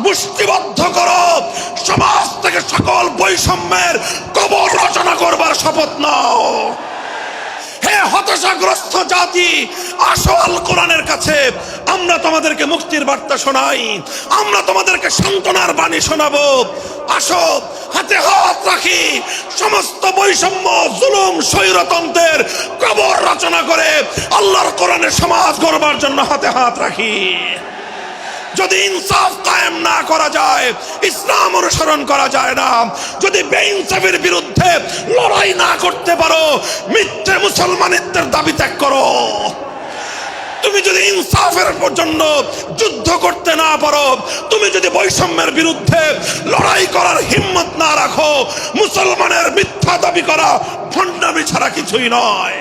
মুষ্টিবদ্ধ করো, সমাজ থেকে সকল বৈষম্যের কবর রচনা করবার শপথ নাও। হে হতাশাগ্রস্ত জাতি, আসো আল কোরআনের কাছে, আমরা তোমাদেরকে মুক্তির বার্তা শোনাই, আমরা তোমাদেরকে সান্ত্বনার বাণী শোনাবো। আসো হাতে হাত রাখি, সমস্ত বৈষম্য, জুলুম, স্বৈরতন্ত্রের কবর রচনা করে আল্লাহর কোরআনের সমাজ গড়বার জন্য হাতে হাত রাখি। যদি ইনসাফ কায়েম না করা যায়, ইসলাম অনুসরণ করা যায় না, যদি বেইনসাফের বিরুদ্ধে লড়াই না করতে পারো, মিথ্যে মুসলমানিত্বের দাবি ত্যাগ করো। তুমি যদি ইনসাফের জন্য যুদ্ধ করতে না পারো, তুমি যদি বৈষম্যের বিরুদ্ধে লড়াই করার হিম্মত না রাখো, মুসলমানের মিথ্যা দাবি করা ভণ্ডামি ছাড়া কিছুই নয়।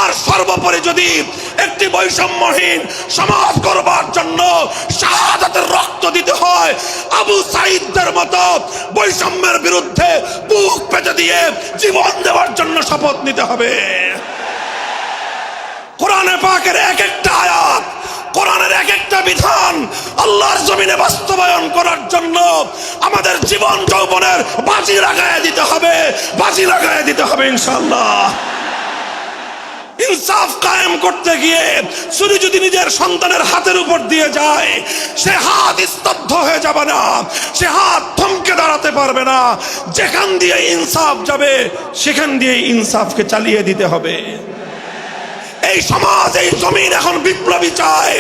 আর সর্বোপরি যদি একটি বৈষম্যহীন সমাজ গড়বার জন্য শাহাদাতের রক্ত দিতে হয়, আবু সাঈদদের মতো বৈষম্যের বিরুদ্ধে বুক পেতে দিয়ে জীবন দেওয়ার জন্য শপথ নিতে হবে। কোরআনে পাকের এক একটা আয়াত, কোরআনের এক একটা বিধান আল্লাহর জমিনে বাস্তবায়ন করার জন্য আমাদের জীবন যৌবনের বাজি লাগায় দিতে হবে, বাজি লাগায় দিতে হবে ইনশাআল্লাহ। ইনসাফ কায়েম করতে গিয়ে ছুরি যদি নিজের সন্তানের হাতের উপর দিয়ে যায়, সে হাত স্তব্ধ হয়ে যাবে না, সে হাত থমকে দাঁড়াতে পারবে না। যেখান দিয়ে ইনসাফ যাবে সেখান দিয়ে ইনসাফকে চালিয়ে দিতে হবে। এই সমাজ, এই জমিন এখন বিপ্লবী চায়।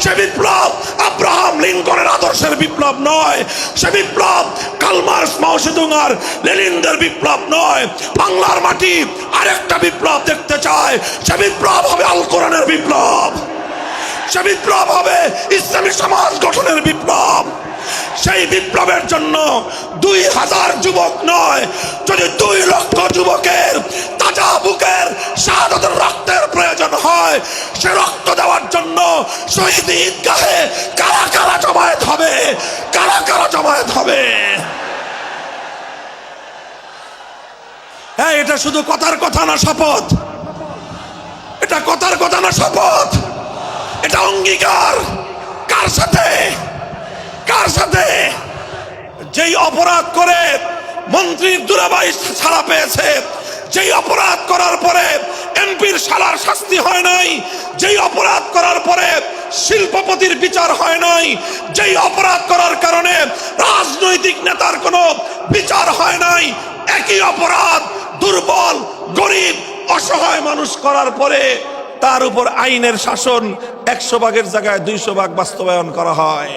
সে বিপ্লব আব্রাহাম লিঙ্কনের আদর্শের বিপ্লব নয়, সে বিপ্লব কার্ল মার্কস, মাও সেতুং আর লেনিনদের বিপ্লব নয়। বাংলার মাটি আরেকটা বিপ্লব দেখতে চায়, সে বিপ্লব হবে আল কোরআনের বিপ্লব, সে বিপ্লব হবে ইসলামী সমাজ গঠনের বিপ্লব। সেই বিপ্লবের জন্য 2000 যুবক নয়, যদি 2 লক্ষ যুবকের তাজা বুকের শাহাদাতের রক্তের প্রয়োজন হয়, সে রক্ত দেওয়ার জন্য শহীদ ঈদগাহে কারা কারা জমায়েত হবে, কারা কারা জমায়েত হবে। হ্যাঁ, এটা শুধু কথার কথা না, শপথ। এটা কথার কথা না, শপথ। এটা অঙ্গীকার। কার সাথে? কার সাথে? যেই অপরাধ করে মন্ত্রীর দুলাভাই ছাড়া পেয়েছে, যেই অপরাধ করার পরে এমপির শালার শাস্তি হয় নাই, যেই অপরাধ করার পরে শিল্পপতির বিচার হয় নাই, যেই অপরাধ করার কারণে রাজনৈতিক নেতার কোনো বিচার হয় নাই, একই অপরাধ দুর্বল, গরিব, অসহায় মানুষ করার পরে তার উপর আইনের শাসন 100 ভাগের জায়গায় 200 ভাগ বাস্তবায়ন করা হয়।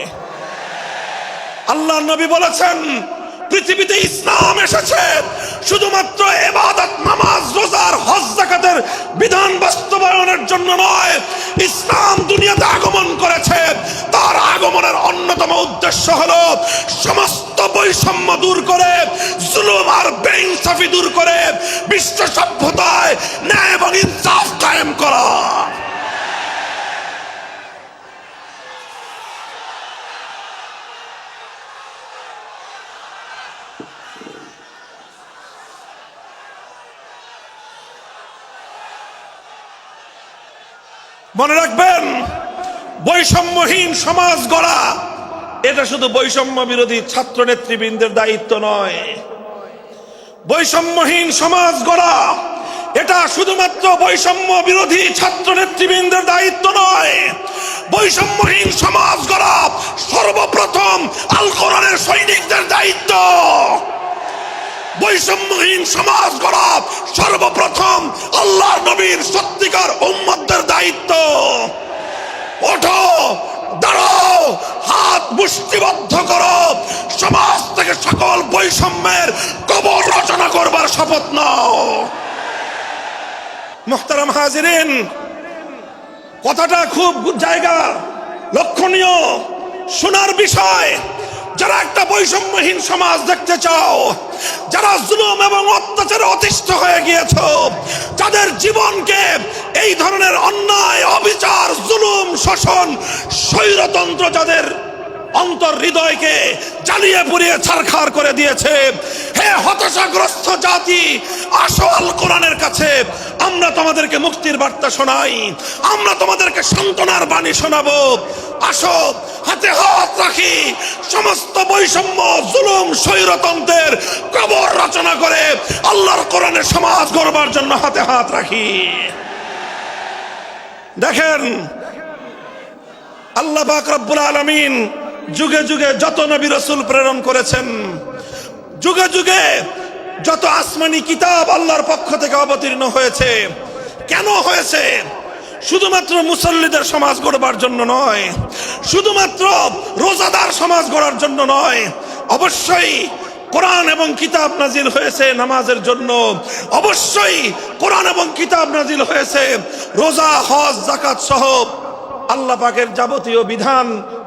আল্লাহর নবী বলেছেন, পৃথিবীতে ইসলাম এসেছে শুধুমাত্র ইবাদত, নামাজ, রোজার, হজ, যাকাতের বিধান বাস্তবায়নের জন্য নয়। ইসলাম দুনিয়াতে আগমন করেছে, তার আগমনের অন্যতম উদ্দেশ্য হলো সমস্ত বৈষম্য দূর করে, জুলুম আর বেইনসাফি দূর করে বিশ্ব সভ্যতায় ন্যায় এবং ইনসাফ কায়েম করা। মনে রাখবেন, বৈষম্যহীন সমাজ গড়া এটা শুধু বৈষম্য বিরোধী ছাত্র নেতৃবৃন্দের দায়িত্ব নয়। বৈষম্যহীন সমাজ গড়া এটা শুধুমাত্র বৈষম্য বিরোধী ছাত্র নেতৃবৃন্দের দায়িত্ব নয়। বৈষম্যহীন সমাজ গড়া সর্বপ্রথম আল কোরআনের সৈনিকদের দায়িত্ব। বৈষম্যহীন সমাজ গড়া সর্বপ্রথম আল্লাহর নবীর সত্যিকার উম্মতদের দায়িত্ব। ওঠো, দাঁড়াও, হাত মুষ্টিবদ্ধ করো, সমাজ থেকে সকল বৈষম্যের কবর রচনা করবার শপথ নাও। মুহতারাম হাজিরিন, কথাটা খুব জায়গা লক্ষণীয়, শোনার বিষয়। যারা একটা বৈষম্যহীন সমাজ দেখতে চাও, যারা জুলুম এবং অত্যাচারে অতিষ্ঠ হয়ে গিয়েছ, যাদের জীবনকে এই ধরনের অন্যায়, অবিচার, জুলুম, শোষণ, স্বৈরতন্ত্র যাদের অন্তর হৃদয়কে জ্বালিয়ে পুড়িয়ে ছারখার করে দিয়েছে, হে হতাশাগ্রস্ত জাতি, আসো আল কোরআনের কাছে, আমরা তোমাদেরকে মুক্তির বার্তা শোনাই, আমরা তোমাদেরকে সান্ত্বনার বাণী শোনাবো। আসো হাতে হাত রাখি, সমস্ত বৈষম্য, জুলুম, স্বৈরতন্ত্রের কবর রচনা করে আল্লাহর কোরআনের সমাজ গড়বার জন্য হাতে হাত রাখি। দেখেন, আল্লাহ পাক রব্বুল আলামিন যুগে যুগে যত নবী রাসূল প্রেরণ করেছেন, যুগে যুগে যত আসমানি কিতাব আল্লাহর পক্ষ থেকে অবতীর্ণ হয়েছে, কেন হয়েছে? শুধুমাত্র মুসল্লিদের সমাজ গড়বার জন্য নয়, শুধুমাত্র রোজাদার সমাজ গড়ার জন্য নয়, অবশ্যই কোরআন এবং কিতাব নাজিল হয়েছে নামাজের জন্য, অবশ্যই কোরআন এবং কিতাব নাজিল হয়েছে রোজা, হজ, যাকাত সহ আল্লাহ পাকের যাবতীয় বিধান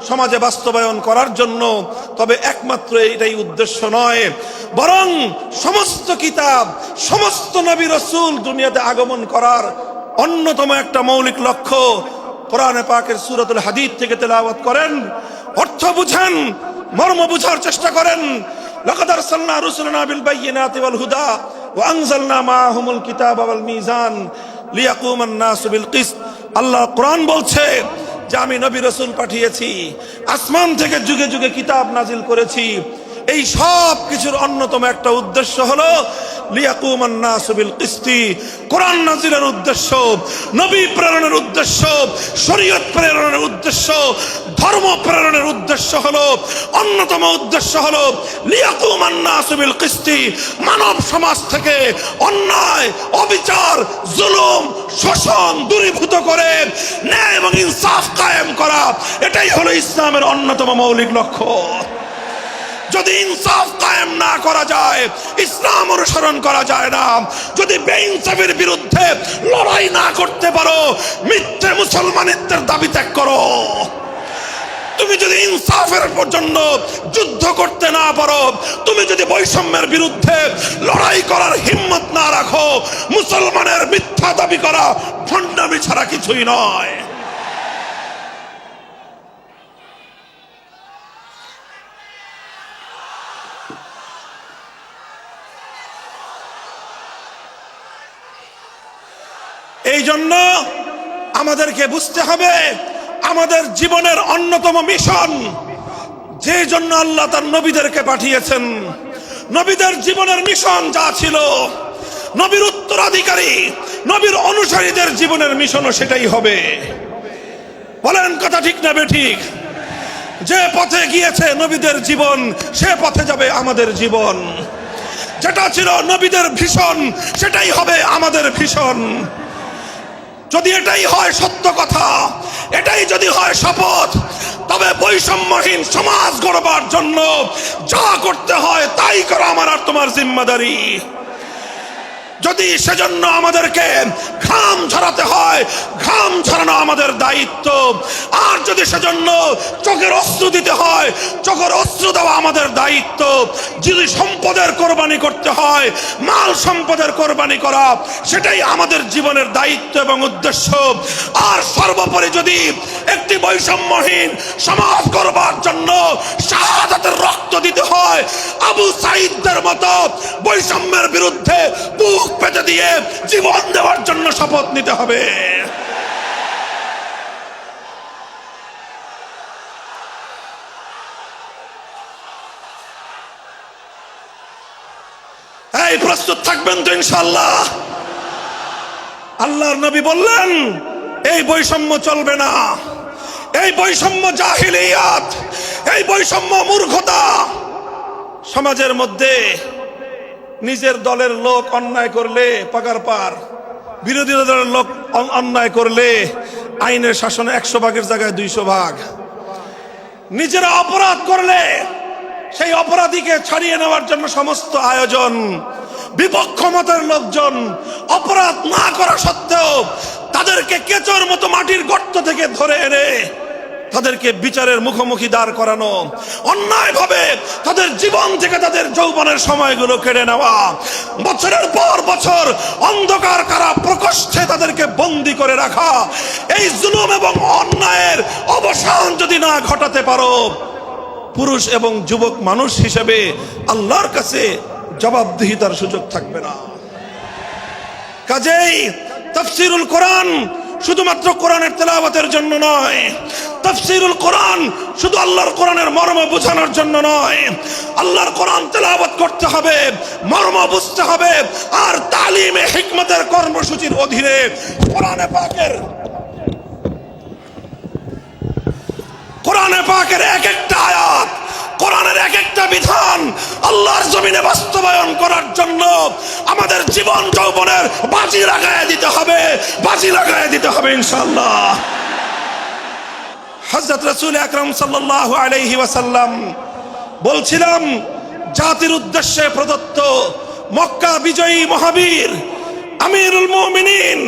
সমাজে বাস্তবায়ন করার জন্য। তবে একমাত্র এটাই উদ্দেশ্য নয়, বরং সমস্ত কিতাব, সমস্ত নবী রাসূল দুনিয়াতে আগমন করার অন্যতম একটা মৌলিক লক্ষ্য। কোরআনে পাকের সূরাতুল হাদীদ থেকে তেলাওয়াত করেন, অর্থ বুঝেন, মর্ম বুঝার চেষ্টা করেন। লাকাদ আরসালনা রুসুলানা বিল বায়িনাতি ওয়াল হুদা ওয়া আনজালনা মাআহুমুল কিতাবা ওয়াল মিজান লিয়াকুমান নাসু বিল কিসত। আল্লাহ কোরআন বলছে যে আমি নবী রাসূল পাঠিয়েছি, আসমান থেকে যুগে যুগে কিতাব নাজিল করেছি। এই সব কিছুর অন্যতম একটা উদ্দেশ্য হলো লিয়াকুমান নাসু বিল কিসতি। কোরআন নাজিলের উদ্দেশ্য, নবী প্রেরণের উদ্দেশ্য, শরীয়ত প্রেরণের উদ্দেশ্য, ধর্ম প্রেরণের উদ্দেশ্য হলো, অন্যতম উদ্দেশ্য হলো লিয়াকুমান নাসু বিল কিসতি। মানব সমাজ থেকে অন্যায়, অবিচার, জুলুম, শোষণ দূরীভূত করে ন্যায় এবং ইনসাফ কায়েম করা, এটাই হলো ইসলামের অন্যতম মৌলিক লক্ষ্য। যদি ইনসাফ কায়েম না করা যায়, ইসলাম অনুসরণ করা যায় না। যদি বেইনসাফের বিরুদ্ধে লড়াই না করতে পারো, মিথ্যে মুসলমানিত্বের দাবি ত্যাগ করো। তুমি যদি ইনসাফের জন্য যুদ্ধ করতে না পারো, তুমি যদি বৈষম্যের বিরুদ্ধে লড়াই করার হিম্মত না রাখো, মুসলমানের মিথ্যা দাবি করা ভণ্ডামি ছাড়া কিছুই নয়। এই জন্য আমাদেরকে বুঝতে হবে, আমাদের জীবনের অন্যতম মিশন, যে জন্য আল্লাহ তার নবীদেরকে পাঠিয়েছেন, নবীদের জীবনের মিশন যা ছিল, নবীর উত্তরাধিকারী, নবীর অনুসারীদের জীবনের মিশনও সেটাই হবে। বলেন কথা ঠিক না বেঠিক? যে পথে গিয়েছে নবীদের জীবন, সে পথে যাবে আমাদের জীবন। যেটা ছিল নবীদের ভীষণ, সেটাই হবে আমাদের ভীষণ। যদি এটাই হয় সত্য কথা, এটাই যদি হয় শপথ, তবে বৈষম্যহীন সমাজ গড়বার জন্য যা করতে হয় তাই করা আমার আর তোমার জিম্মাদারি। যদি সেজন্য আমাদেরকে ঘাম ঝরাতে হয়, ঘাম ঝরানো আমাদের দায়িত্ব। আর যদি সেজন্য চোখের অশ্রু দিতে হয়, চোখের অশ্রু দেওয়া আমাদের দায়িত্ব। যদি সম্পদের কোরবানি করতে হয়, মাল সম্পদের কোরবানি করা, সেটাই আমাদের জীবনের দায়িত্ব এবং উদ্দেশ্য। আর সর্বোপরি যদি একটি বৈষম্যহীন সমাজ গড়বার জন্য শাহাদাতের রক্ত দিতে হয়, আবু সাঈদদের মতো বৈষম্যের বিরুদ্ধে বুক পেতে দিয়ে জীবন দেওয়ার জন্য শপথ নিতে হবে। এই প্রস্তুত থাকবেন তো ইনশাআল্লাহ? আল্লাহর নবী বললেন এই বৈষম্য চলবে না, এই বৈষম্য জাহিলিয়াত, এই বৈষম্য মূর্খতা। সমাজের মধ্যে নিজের দলের লোক অন্যায় করলে পাকার পার, বিরোধী দলের লোক অন্যায় করলে আইনের শাসনে 100 ভাগের জায়গায় 200 ভাগ। নিজেরা অপরাধ করলে সেই অপরাধীকে ছাড়িয়ে নেওয়ার জন্য সমস্ত আয়োজন। বিপক্ষ মতের লোকজন অপরাধ না করা সত্ত্বেও তাদেরকে কেচোর মতো মাটির গর্ত থেকে ধরে এনে তাদেরকে বিচারের মুখোমুখি দাঁড় করানো, অন্যায়ভাবে তাদের জীবন থেকে তাদের যৌবনের সময়গুলো কেড়ে নেওয়া, বছরের পর বছর অন্ধকার কারা প্রকোষ্ঠে তাদেরকে বন্দী করে রাখা। এই জুলুম এবং অন্যায়ের অবসান যদি না ঘটাতে পারো, পুরুষ এবং যুবক মানুষ হিসেবে আল্লাহর কাছে জবাবদিহিতার সুযোগ থাকবে না। কাজেই তাফসীরুল কোরআন শুধুমাত্র কোরআনের তেলাওয়াতের জন্য নয়, তাফসীরুল কোরআন শুধু আল্লাহর কোরআনের মর্ম বোঝানোর জন্য নয়, আল্লাহর কোরআন তেলাওয়াত করতে হবে, মর্ম বুঝতে হবে, আর তালিমে হিকমতের কর্মসূচির অধীনে কোরআনে পাকের এক একটা আয়াত, কোরআনের এক একটা বিধান আল্লাহর জমিনে বাস্তবায়ন করার জন্য আমাদের জীবন যৌবনের বাজি লাগায় দিতে হবে ইনশাআল্লাহ। হযরত রাসূল আকরাম সাল্লাল্লাহু আলাইহি ওয়াসাল্লাম বলছিলাম, জাতির উদ্দেশ্যে প্রদত্ত মক্কা বিজয়ী মহাবীর আমিরুল মুমিনিন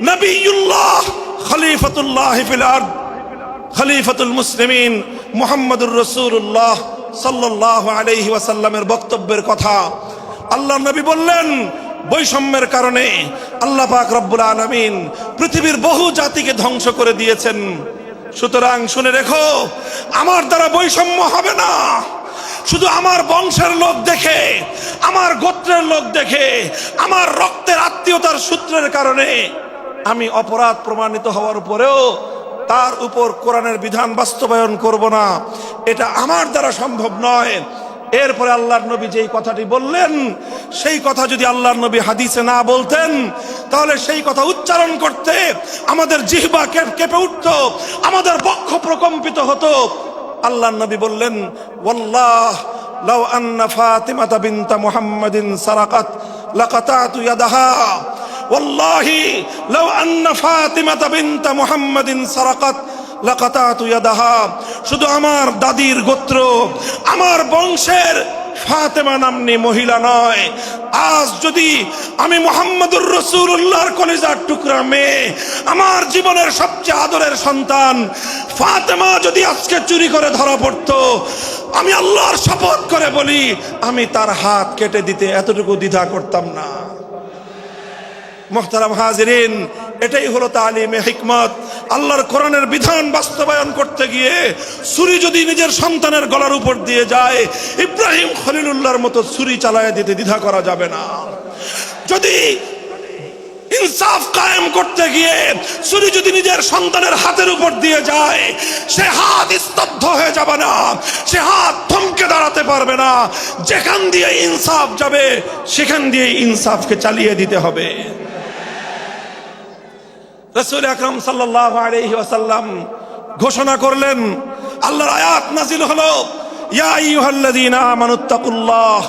নবিয়ুল্লাহ খলিফাতুল্লাহ ফিল আরদ খলিফাতুল মুসলিমিন মুহাম্মদুর রাসূলুল্লাহ সাল্লাল্লাহু আলাইহি ওয়াসাল্লামের বক্তব্যের কথা আল্লাহর নবী বললেন, বৈষম্যের কারণে আল্লাহ পাক রব্বুল আলামিন পৃথিবীর বহু জাতিকে ধ্বংস করে দিয়েছেন। সুতরাং শুনে রেখো, আমার দ্বারা বৈষম্য হবে না। শুধু আমার বংশের লোক দেখে, আমার গোত্রের লোক দেখে, আমার রক্তের আত্মীয়তার সূত্রের কারণে আমি অপরাধ প্রমাণিত হওয়ার পরেও তার উপর কোরআনের বিধান বাস্তবায়ন করব না, এটা আমার দ্বারা সম্ভব নয়। এরপরে আল্লাহর নবী যেই কথাটি বললেন, সেই কথা যদি আল্লাহর নবী হাদিসে না বলতেন, তাহলে সেই কথা উচ্চারণ করতে আমাদের জিহ্বা কেঁপে উঠত, আমাদের বক্ষ প্রকম্পিত হতো। আল্লাহর নবী বললেন, ওয়াল্লাহ লাউ আন্না ফাতিমাতা বিনতা মুহাম্মাদিন সারাকাত লাকাতাতু ইয়াদাহা, ওয়াল্লাহি লাউ আন্না ফাতিমাতা বিনতা মুহাম্মাদিন সারাকাত লাকাতাতু ইয়াদাহা। শুধু আমার দাদির গোত্র, আমার বংশের ফাতেমা নামনি মহিলা নয়, আজ যদি আমি মুহাম্মদুর রাসূলুল্লাহর কলিজার টুকরা মেয়ে, আমার জীবনের সবচেয়ে আদরের সন্তান ফাতেমা যদি আজকে চুরি করে ধরা পড়তো, আমি আল্লাহর শপথ করে বলি, আমি তার হাত কেটে দিতে এতটুকু দ্বিধা করতাম না। মুহতারাম হাজিরিন, এটাই হলো তালিমে হিকমত। আল্লাহর কোরআনের বিধান বাস্তবায়ন করতে গিয়ে ছুরি যদি নিজের সন্তানের গলার উপর দিয়ে যায়, ইব্রাহিম খলিলুল্লাহর মতো ছুরি চালায় দিতে দ্বিধা করা যাবে না। যদি ইনসাফ কায়েম করতে গিয়ে ছুরি যদি নিজের সন্তানের হাতের উপর দিয়ে যায়, সে হাত স্তব্ধ হয়ে যাবে না, সে হাত থমকে দাঁড়াতে পারবে না। যেখান দিয়ে ইনসাফ যাবে, সেখান দিয়ে ইনসাফকে চালিয়ে দিতে হবে। রাসূল আকরাম সাল্লাল্লাহু আলাইহি ওয়াসাল্লাম ঘোষণা করলেন, আল্লাহর আয়াত নাযিল হলো, ইয়া আইয়ুহাল্লাযীনা আমানুত্তাকুল্লাহ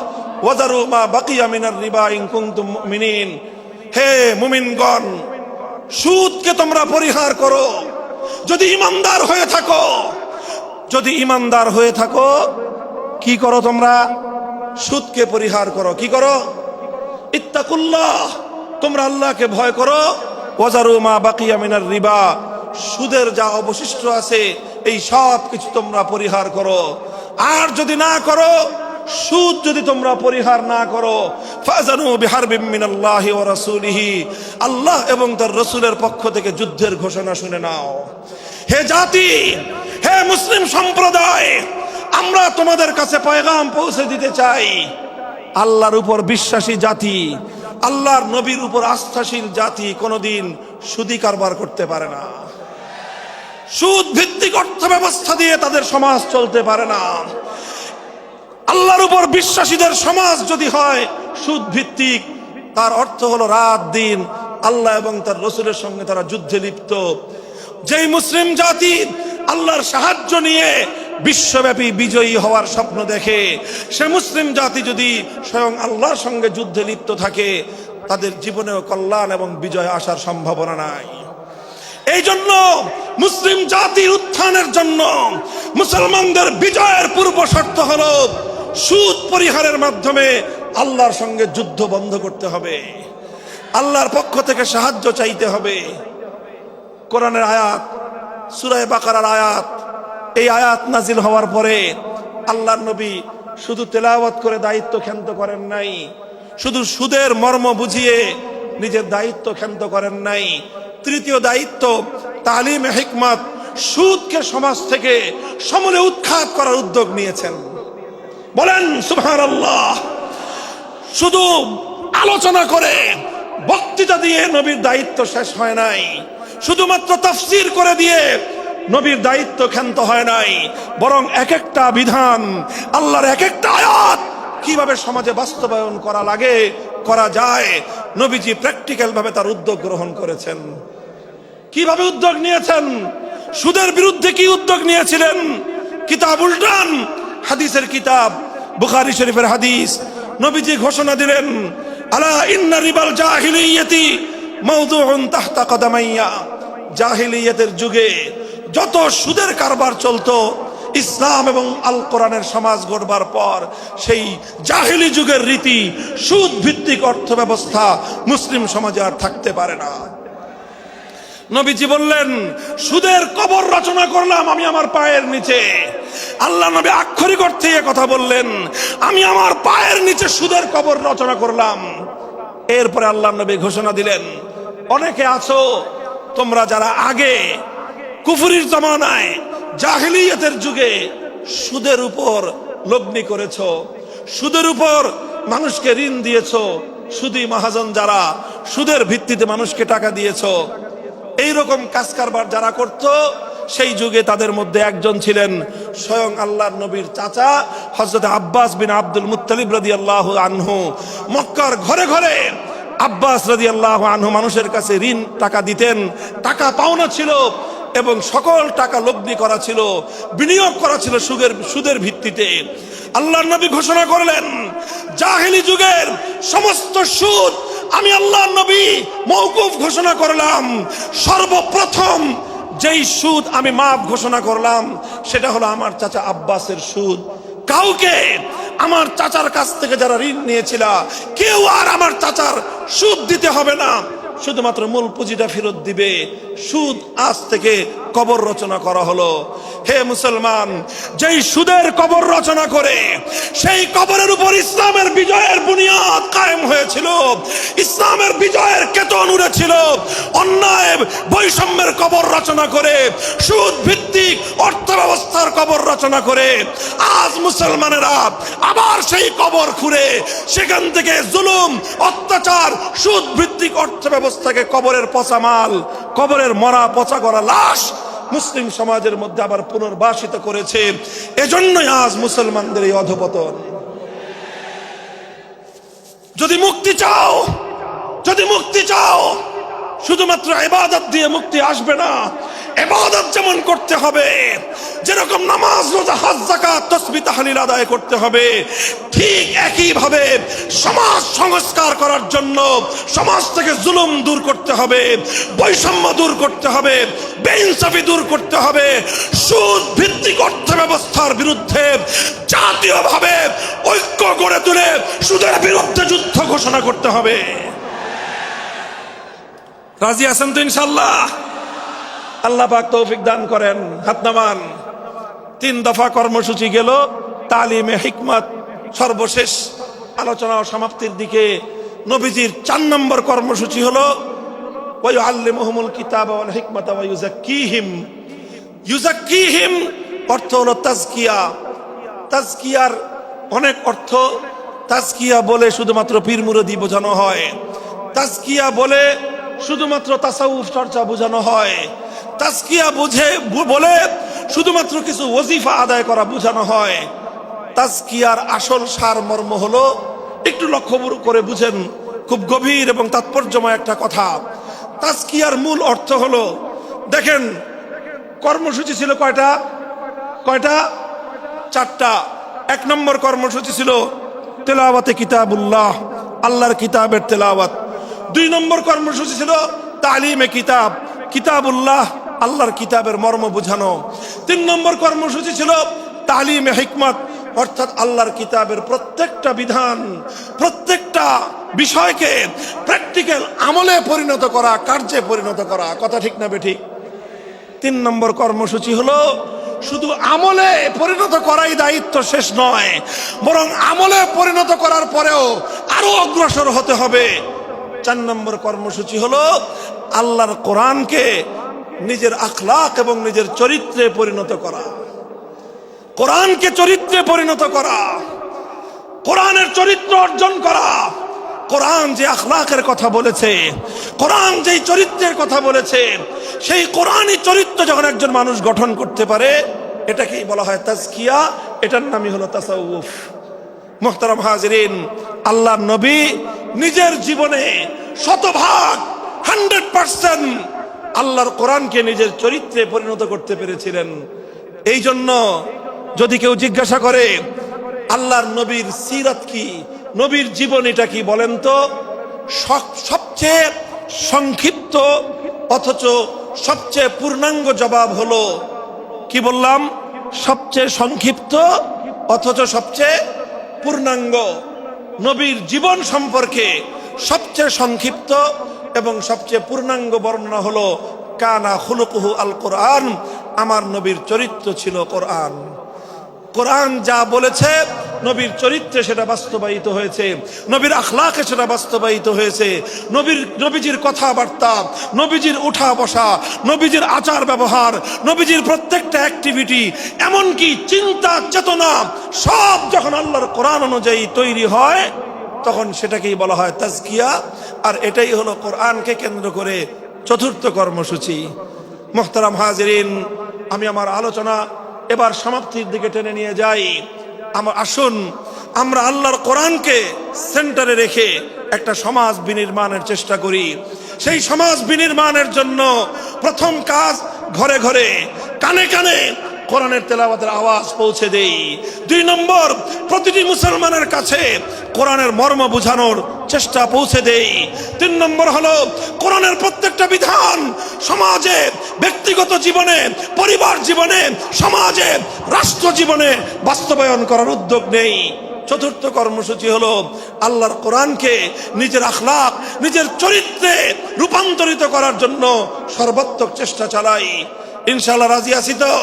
ওয়া যারু মা বাকিয়া মিনার রিবা ইন কুনতুম মুমিনিন। হে মুমিনগণ, সুদকে তোমরা পরিহার করো যদি ঈমানদার হয়ে থাকো। যদি ঈমানদার হয়ে থাকো, কি করো তোমরা? সুদকে পরিহার করো। কি করো? ইত্তাকুল্লাহ, তোমরা আল্লাহকে ভয় করো। ওয়াজারু মা বাকিয়া মিনার রিবা, সুদের যা অবশিষ্ট আছে এই সব কিছু তোমরা পরিহার করো। আর যদি না করো, সুদ যদি তোমরা পরিহার না করো, ফাজানু বিহারবিম মিনাল্লাহি ওয়া রাসূলিহি, আল্লাহ এবং তার রাসূলের পক্ষ থেকে যুদ্ধের ঘোষণা শুনে নাও। হে জাতি, হে মুসলিম সম্প্রদায়, আমরা তোমাদের কাছে পয়গাম পৌঁছে দিতে চাই, আল্লাহর উপর বিশ্বাসী জাতি, আল্লাহর নবীর উপর আস্থাশীল জাতি কোনোদিন সুদি কারবার করতে পারে না। সুদ ভিত্তিক অর্থ ব্যবস্থা দিয়ে তাদের সমাজ চলতে পারে না। আল্লাহর উপর বিশ্বাসীদের সমাজ যদি হয় সুদ ভিত্তিক, তার অর্থ হলো রাত দিন আল্লাহ এবং তার রাসূলের সঙ্গে তারা যুদ্ধে লিপ্ত। যেই মুসলিম জাতি আল্লাহর সাহায্য নিয়ে বিশ্বব্যাপী বিজয়ী হওয়ার স্বপ্ন দেখে, সে মুসলিম জাতি যদি স্বয়ং আল্লাহর সঙ্গে যুদ্ধে লিপ্ত থাকে, তাদের জীবনেও কল্যাণ এবং বিজয় আসার সম্ভাবনা নাই। এই জন্য মুসলিম জাতির উত্থানের জন্য, মুসলমানদের বিজয়ের পূর্ব শর্ত হলো সুদ পরিহারের মাধ্যমে আল্লাহর সঙ্গে যুদ্ধ বন্ধ করতে হবে, আল্লাহর পক্ষ থেকে সাহায্য চাইতে হবে। কোরআনের আয়াত, সূরা বাকারার আয়াত, এই আয়াত নাজিল হওয়ার পরে আল্লাহর নবী শুধু তেলাওয়াত করে দায়িত্ব ক্ষান্ত করেন নাই, শুধু সুদের মর্ম বুঝিয়ে নিজের দায়িত্ব ক্ষান্ত করেন নাই। তৃতীয় দায়িত্ব তালিমে হিকমত, সুদকে সমাজ থেকে সমূলে উৎখাত করার উদ্যোগ নিয়েছেন। বলেন সুবহানাল্লাহ। শুধু আলোচনা করে, বক্তৃতা দিয়ে নবীর দায়িত্ব শেষ হয় নাই, শুধুমাত্র তাফসীর করে দিয়ে নবীর দায়িত্ব ক্ষান্ত হয় নাই, বরং এক একটা বিধান, আল্লাহর এক একটা আয়াত কিভাবে সমাজে বাস্তবায়ন করা লাগে, করা যায়, নবীজি প্র্যাকটিক্যাল ভাবে তার উদ্যোগ গ্রহণ করেছেন। কিভাবে উদ্যোগ নিয়েছেন? সুদের বিরুদ্ধে কি উদ্যোগ নিয়েছিলেন? কিতাব উল্টান, হাদিসের কিতাব, বুখারী শরীফের হাদিস, নবীজি ঘোষণা দিলেন, আলা ইন্না রিবাল জাহিলিয়াতি মাওদুউন তাহতা কদামাইয়া। জাহিলিয়াতের যুগে যত সুদের কারবার চলতো, ইসলাম এবং আল কোরআনের সমাজ গড়বার পর সেই জাহিলি যুগের রীতি, সুদ ভিত্তিক অর্থ ব্যবস্থা মুসলিম সমাজে আর থাকতে পারে না। নবীজি বললেন, সুদের কবর রচনা করলাম আমি আমার পায়ের নিচে। আল্লাহ নবী আক্ষরিক অর্থে কথা বললেন, আমি আমার পায়ের নিচে সুদের কবর রচনা করলাম। এরপরে আল্লাহ নবী ঘোষণা দিলেন, অনেকে আছো তোমরা যারা আগে কুফরির জমানায় জাহিলিয়াতের যুগে সুদের উপর লগ্নি করেছো, সুদের উপর মানুষকে ঋণ দিয়েছো, সুদী মহাজন যারা সুদের ভিত্তিতে মানুষকে টাকা দিয়েছো, এইরকম কাজ কারবার যারা করত, সেই যুগে তাদের মধ্যে একজন ছিলেন স্বয়ং আল্লাহর নবীর চাচা হযরত আব্বাস বিন আব্দুল মুত্তালিব রাদিয়াল্লাহু আনহু। মক্কার ঘরে ঘরে আব্বাস রাদিয়াল্লাহু আনহু মানুষের কাছে ঋণ টাকা দিতেন, টাকা পাওনা ছিল এবং সকল টাকা লগ্নি করা ছিল, বিনিয়োগ করা ছিল সুদের ভিত্তিতে। আল্লাহর নবী ঘোষণা করলেন, জাহেলি যুগের সমস্ত সুদ আমি আল্লাহর নবী মওকুফ ঘোষণা করলাম। সর্বপ্রথম যেই সুদ আমি মাফ ঘোষণা করলাম সেটা হলো আমার চাচা আব্বাসের সুদ। কাউকে আমার চাচার কাছ থেকে যারা ঋণ নিয়েছিল, কেউ আর আমার চাচার সুদ দিতে হবে না, শুধুমাত্র মূল পুঁজিটা ফেরত দিবে। সুদ আজ থেকে কবর রচনা করা হলো। হে মুসলমান, যেই সুদের কবর রচনা করে সেই কবরের উপর ইসলামের বিজয়ের বুনিয়াদ কায়েম হয়েছিল, ইসলামের বিজয়ের কেতন উড়েছিল। অন্যায় বৈষম্যের কবর রচনা করে, সুদ ভিত্তিক অর্থ ব্যবস্থার কবর রচনা করে আজ মুসলমানেরা আবার সেই কবর খুঁড়ে সেখান থেকে জুলুম, অত্যাচার, সুদ ভিত্তিক অর্থ ব্যবস্থাকে কবরের পচা মাল, কবরের মরা পচা করা লাশ মুসলিম সমাজের মধ্যে আবার পুনর্বাসিত করেছে। এজন্যই আজ মুসলমানদের এই অধপতন। যদি মুক্তি চাও, যদি মুক্তি চাও, শুধুমাত্র ইবাদত দিয়ে মুক্তি আসবে না। ইবাদত যেমন করতে হবে, যেরকম নামাজ, রোজা, হজ, যাকাত, তাসবিহ, তাহলিল আদায় করতে হবে, ঠিক একই ভাবে সমাজ সংস্কার করার জন্য সমাজ থেকে জুলুম দূর করতে হবে, বৈষম্য দূর করতে হবে, বেইনসাফি দূর করতে হবে, সুদ ভিত্তিক অর্থ ব্যবস্থার বিরুদ্ধে জাতীয়ভাবে ঐক্য গড়ে তুলে সুদের বিরুদ্ধে যুদ্ধ ঘোষণা করতে হবে। রাজি আছেন তো ইনশাআল্লাহ? আল্লাহ পাক তৌফিক দান করেন। হাত নামান। 3 দফা কর্মসূচি গেল, তালিমে হিকমত সর্বশেষ আলোচনা ও সমাপ্তির দিকে। নবীজির 4 নম্বর কর্মসূচি হলো ওয়া ইউআল্লিমুহুমুল কিতাবা ওয়াল হিকমাতা ওয়া ইউযাক্কিহিম। ইউযাক্কিহিম অর্থ হলো তাজকিয়া। তাজকিয়ার অনেক অর্থ। তাজকিয়া বলে শুধুমাত্র পীর মুরিদি বোঝানো হয়, তাজকিয়া বলে শুধুমাত্র তাসাউফ চর্চা বোঝানো হয়, তাজকিয়া বলে শুধুমাত্র কিছু ওজিফা আদায় করা বোঝানো হয়। তাজকিয়ার আসল সারমর্ম হলো, একটু লক্ষ্য করে বুঝেন, খুব গভীর এবং তাৎপর্যময় একটা কথা। তাজকিয়ার মূল অর্থ হলো, দেখেন কর্মসূচি ছিল কয়টা? 4টা। 1 নম্বর কর্মসূচি ছিল তেলাওয়াতে কিতাবুল্লাহ, আল্লাহর কিতাবের তেলাওয়াত। 2 নম্বর কর্মসূচি ছিল তালিমে কিতাব, কিতাবুল্লাহ, আল্লাহর কিতাবের মর্ম বোঝানো। 3 নম্বর কর্মসূচি ছিল তালিমে হিকমত, অর্থাৎ আল্লাহর কিতাবের প্রত্যেকটা বিধান, প্রত্যেকটা বিষয়কে প্র্যাকটিক্যাল আমলে পরিণত করা, কার্যে পরিণত করা। কথা ঠিক না বেঠিক? 3 নম্বর কর্মসূচি হলো শুধু আমলে পরিণত করাই দায়িত্ব শেষ নয়, বরং আমলে পরিণত করার পরেও আরো অগ্রসর হতে হবে। 4 নম্বর কর্মসূচি হলো আল্লাহর কোরআনকে নিজের আখলাক এবং নিজের চরিত্রে পরিণত করা। কোরআনকে চরিত্রে পরিণত করা, কোরআনের চরিত্র অর্জন করা। কোরআন যে আখলাকের কথা বলেছে, কোরআন যেই চরিত্রের কথা বলেছে, সেই কোরআনই চরিত্র যখন একজন মানুষ গঠন করতে পারে, এটাকেই বলা হয় তাজকিয়া, এটার নামই হলো তাসাউফ। মুহতারাম হাজিরিন, আল্লাহর নবী নিজের জীবনে 100% আল্লাহর কোরআনকে নিজের চরিত্রে পরিণত করতে পেরেছিলেন। এই জন্য যদি কেউ জিজ্ঞাসা করে আল্লাহর নবীর সিরাত কি, নবীর জীবনীটা কি, বলেন তো সবচেয়ে সংক্ষিপ্ত অথচ সবচেয়ে পূর্ণাঙ্গ জবাব হলো, কি বললাম, সবচেয়ে সংক্ষিপ্ত অথচ সবচেয়ে পূর্ণাঙ্গ। নবীর জীবন সম্পর্কে সবচেয়ে সংক্ষিপ্ত এবং সবচেয়ে পূর্ণাঙ্গ বর্ণনা হলো কানা খুলুকুহু আল কোরআন, আমার নবীর চরিত্র ছিল কোরআন। কোরআন যা বলেছে নবীর চরিত্রে সেটা বাস্তবায়িত হয়েছে, নবীর আখলাকে সেটা বাস্তবায়িত হয়েছে। নবীজির কথাবার্তা, নবীজির উঠা বসা, নবীজির আচার ব্যবহার, নবীজির প্রত্যেকটা অ্যাক্টিভিটি, এমনকি চিন্তা চেতনা, সব যখন আল্লাহর কোরআন অনুযায়ী তৈরি হয় তখন সেটাকেই বলা হয় তাজকিয়া। আর এটাই হলো কোরআনকে কেন্দ্র করে চতুর্থ কর্মসূচি। মুহতারাম হাজিরিন, আমি আমার আলোচনা এবার সমাপ্তির দিকে টেনে নিয়ে যাই। আসুন আমরা আল্লাহর কোরআনকে সেন্টারে রেখে একটা সমাজ বিনির্মাণের চেষ্টা করি। সেই সমাজ বিনির্মাণের জন্য প্রথম কাজ, ঘরে ঘরে কানে কানে কোরআনের তেলাওয়াতের আওয়াজ পৌঁছে দেই। 2 নম্বর, প্রতিটি মুসলমানের কাছে কোরআনের মর্ম বোঝানোর চেষ্টা পৌঁছে দেই। 3 নম্বর হলো কোরআনের প্রত্যেকটা বিধান সমাজে, ব্যক্তিগত জীবনে, পরিবার জীবনে, সমাজে, রাষ্ট্র জীবনে বাস্তবায়ন করার উদ্যোগ নেই। চতুর্থ কর্মসূচি হলো আল্লাহর কোরআনকে নিজের আখলাক, নিজের চরিত্রে রূপান্তরিত করার জন্য সর্বাত্মক চেষ্টা চালাই। ইনশাআল্লাহ রাজি আছি তো?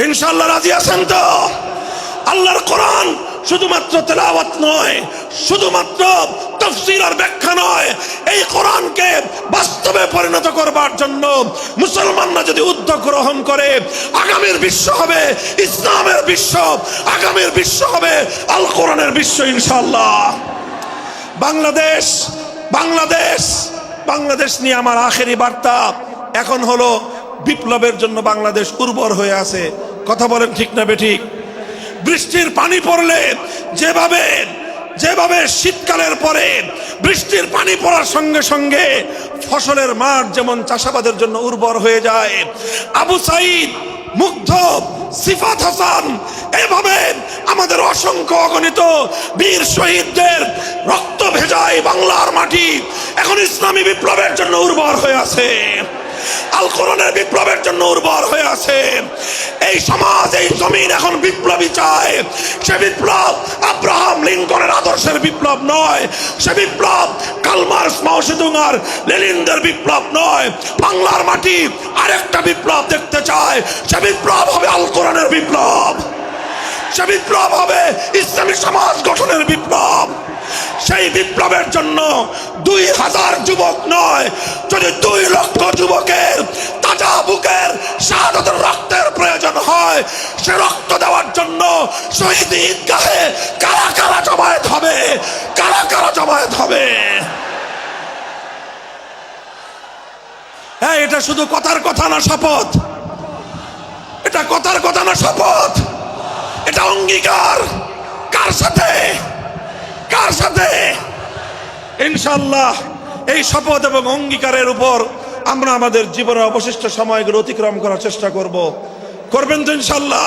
ইনশাআল্লাহ রাজি আছেন তো? আল্লাহর কোরআন শুধুমাত্র তেলাওয়াত নয়, শুধুমাত্র তাফসীর আর ব্যাখ্যা নয়, এই কোরআনকে বাস্তবে পরিণত করবার জন্য মুসলমানরা যদি উদ্যোগ গ্রহণ করে, আগামীর বিশ্ব হবে ইসলামের বিশ্ব, আগামীর বিশ্ব হবে আল কোরআনের বিশ্ব ইনশাআল্লাহ। বাংলাদেশ বাংলাদেশ বাংলাদেশ নিয়ে আমার আখেরি বার্তা এখন হলো, বিপ্লবের জন্য বাংলাদেশ উর্বর হয়ে আছে। কথা বলেন ঠিক না বেঠিক? বৃষ্টির পানি পড়লে যেভাবে যেভাবে শীতকালের পরে বৃষ্টির পানি পড়ার সঙ্গে সঙ্গে ফসলের মাঠ যেমন চাষাবাদের জন্য উর্বর হয়ে যায়, আবু সাইদ, মুগ্ধ, সিফাত হাসান, এভাবে আমাদের অসংখ্য অগণিত বীর শহীদদের রক্ত ভেজায় বাংলার মাটি এখন ইসলামী বিপ্লবের জন্য উর্বর হয়ে আছে, আল কোরআনের বিপ্লবের জন্য উর্বর হয়ে আছে। এই সমাজ, এই জমিন এখন বিপ্লবী চায়। সে বিপ্লব আব্রাহাম লিঙ্কনের আদর্শের বিপ্লব নয়, সে বিপ্লব কার্ল মার্কস, মাও সেতুং আর লেনিনদের বিপ্লব নয়। বাংলার মাটি আরেকটা বিপ্লব দেখতে চায়, সে বিপ্লব হবে আল কোরআনের বিপ্লব, সে বিপ্লব হবে ইসলামী সমাজ গঠনের বিপ্লব। সেই বিপ্লবের জন্য 2000 যুবক নয়, যদি 2 লক্ষ যুবকের তাজা বুকের শাহাদাতের রক্তের প্রয়োজন হয়, সে রক্ত দেওয়ার জন্য শহীদ ঈদগাহে কারা কারা জমায়েত হবে, কারা কারা জমায়েত হবে। হ্যাঁ, এটা শুধু কথার কথা না, শপথ। এটা কথার কথা না, শপথ। এটা অঙ্গীকার। কার সাথে? কার সাথে? ইনশাআল্লাহ এই শপথ এবং অঙ্গীকারের উপর আমরা আমাদের জীবনের অবশিষ্ট সময়গুলো অতিক্রম করার চেষ্টা করব। করবেন তো ইনশাআল্লাহ?